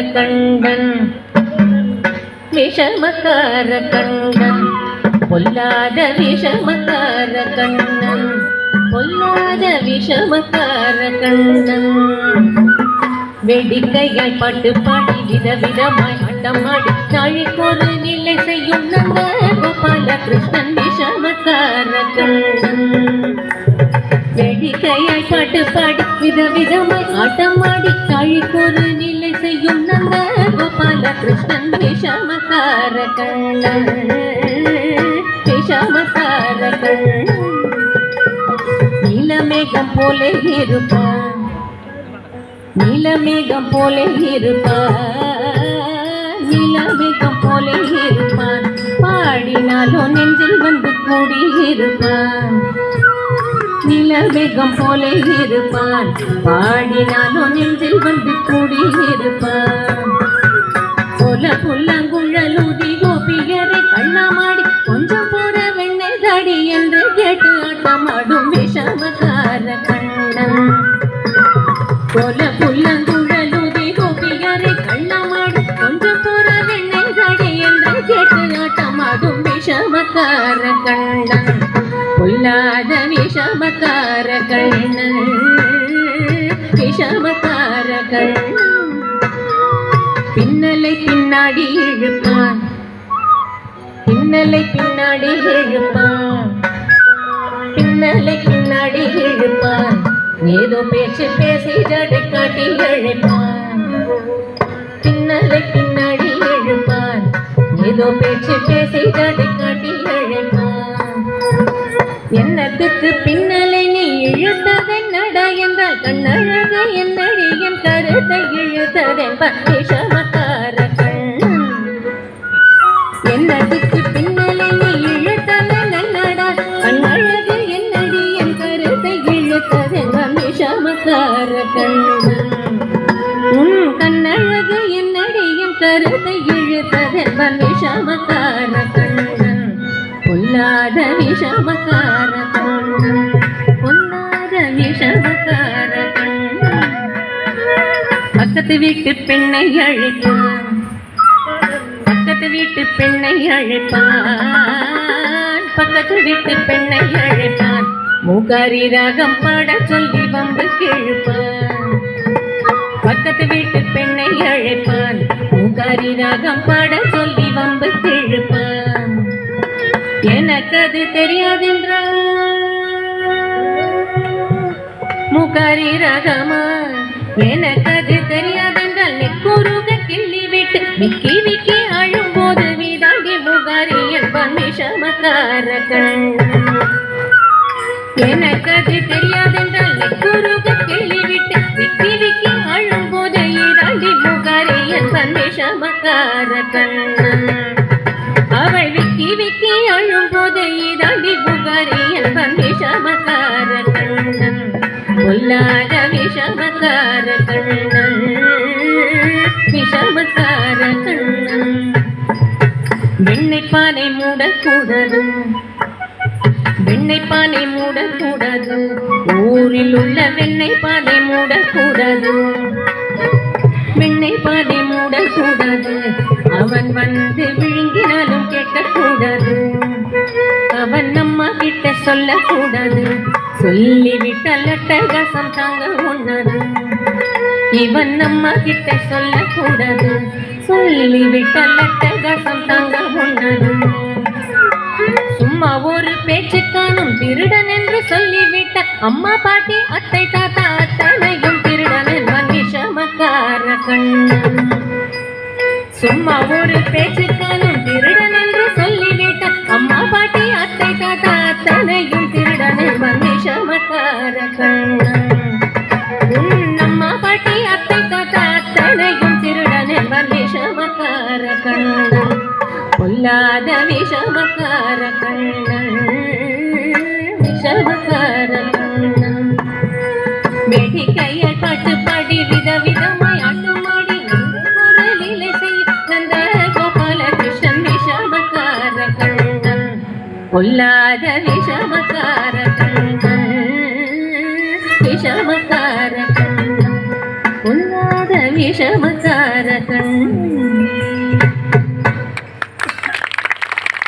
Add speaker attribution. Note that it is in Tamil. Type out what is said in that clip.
Speaker 1: கண்டன் விஷமக்கார கண்டன் பொல்லாத விஷமக்கார கண்ணன் பொல்லாத விஷமக்கார கண்ணன் வேடிக்கையாய் பாட்டு பாடி விதவிதமாய் ஆட்டமாடி நாளைக்கொரு நிலை செய்யும் நந்த கோபால கிருஷ்ணன் விஷமக்கார கண்ணன் வேடிக்கையாய் பாட்டு பாடி விதவிதமாய் ஆட்டமாடி நாளைக்கொரு நிலை செய்யும் நந்த கோபால கிருஷ்ணன் விஷமக்கார கண்ணன் விஷமக்கார கண்ணன் நீலமேகம் போல இருப்பான் நீலமேகம் போல இருப்பான் நீலமேகம் போல இருப்பான் பாடினாலும் நெஞ்சில் வந்து கூடியிருப்பான் நீலமேகம் போல இருப்பான் பாடினாலும் நெஞ்சில் வந்து கூடியிருப்பான் போல புல்லங்குழலூதி கோபியரை கண்ணாமாடி கொஞ்சம் போற வெண்ணெய் தாடி என்று கேட்டு ஆட்டமாடும் விஷமக்கார கண்ணன் போல புல்லங்குழலூதி கோபியரை கண்ணாமாடி கொஞ்சம் போற வெண்ணெய் தாடி என்று கேட்டு ஆட்டமாடும் விஷமக்கார கண்ணன் பொல்லாத விஷமக்கார கண்ணன் விஷமக்கார கண்ணன் பின்னலை பின்னாடி இழுப்பான் பின்னலை பின்னாடி இழுப்பான் பின்னலை பின்னாடி இழுப்பான் ஏதோ பேச்சு பேசி ஜடை காட்டி இழுப்பான் பின்னலை பின்னாடி இழுப்பான் ஏதோ பேச்சு பேசி ஜடை காட்டி இழுப்பான் என்னத்துக்கு பின்னலை நீ இழுத்ததென்னடா என்றால் கண்ணழகு என்னடி என் கருத்தை இழுத்ததென்ப விஷமக்கார கண்ணன் என்னத்துக்கு பின்னலை நீ இழுத்ததென்னடா கண்ணழகு என்னடி என் கருத்தை இழுத்ததென்ப விஷமக்கார கண்ணன் உன் கண்ணழகு என்னடி என் கருத்தை இழுத்ததென்ப விஷமக்கார கண்ணன் பொல்லாத விஷமக்கார கண்ணன் பொல்லாத விஷமக்கார கண்ணன் பக்கத்து வீட்டு பெண்ணை அழைப்பான் பக்கத்து வீட்டு பெண்ணை அழைப்பான் பக்கத்து வீட்டு பெண்ணை அழைப்பான் மூகாரி ராகம் பாட சொல்லி வம்பு கிழப்பான் பக்கத்து வீட்டு பெண்ணை அழைப்பான் மூகாரி ராகம் பாட சொல்லி வம்பு கிழப்பான் எனக்கு அது தெரியாதென்றால் மூகாரி ராகமா எனக்கு அது தெரியாதென்றால் நெக்குருக கிள்ளி விட்டு விக்கி விக்கி அழும் போது வீதாண்டி மூகாரி என்பான் விஷமக்கார கண்ணன் எனக்கு அது தெரியாதென்றால் நெக்குருக கிள்ளி விட்டு விக்கி விக்கி அழும் போது வீதாண்டி மூகாரி என்பான் விஷமக்கார கண்ணன் அவள் விக்கி விக்கி அழும் போது இதாண்டி புகாரி என்பன் விஷமக்கார கண்ணன் பொல்லாத விஷமக்கார கண்ணன் விஷமக்கார கண்ணன் வெண்ணெய் பானை மூடக்கூடாது வெண்ணெய் பானை மூடக்கூடாது ஊரில் உள்ள வெண்ணெய் பானை மூடக்கூடாது வெண்ணெய் பானை மூடக்கூடாது அவன் வந்து விழுங்கினாலும் கேட்கக்கூடாது அவன் அம்மா கிட்ட சொல்லக்கூடாது சொல்லிவிட்டால் அட்டகாசம் தாங்க ஒண்ணாது இவன் அம்மா கிட்ட சொல்லக்கூடாது சொல்லிவிட்டால் அட்டகாசம் தாங்க ஒண்ணாது சும்மா ஒரு பேச்சு காணும் திருடன் என்று சொல்லிவிட்ட அம்மா பாட்டி அத்தை தாத்தா அத்தனையும் திருடன் என்பன் விஷமக்கார கண்ணன் சும்மா ஒரு பேச்சு காணும் திருடன் என்று சொல்லிவிட்ட அம்மா பாட்டி அத்தை தாத்தா அத்தனையும் திருடன் என்பன் விஷமக்கார கண்ணன் அம்மா பாட்டி அத்தை தாத்தா அத்தனையும் திருடன் என்பன் விஷமக்கார கண்ணன் பொல்லாத விஷமக்கார கண்ணன் விஷமக்கார கண்ணன் வேடிக்கையால் பாட்டு பாடி விதவிதமாய் ஆட்டமாடி ஒரு லீலை செய்ய நந்த கோபால கிருஷ்ணன் விஷமக்கார கண்ணன் பொல்லாத விஷமக்கார கண்ணன் விஷமக்கார கண்ணன் பொல்லாத விஷமக்கார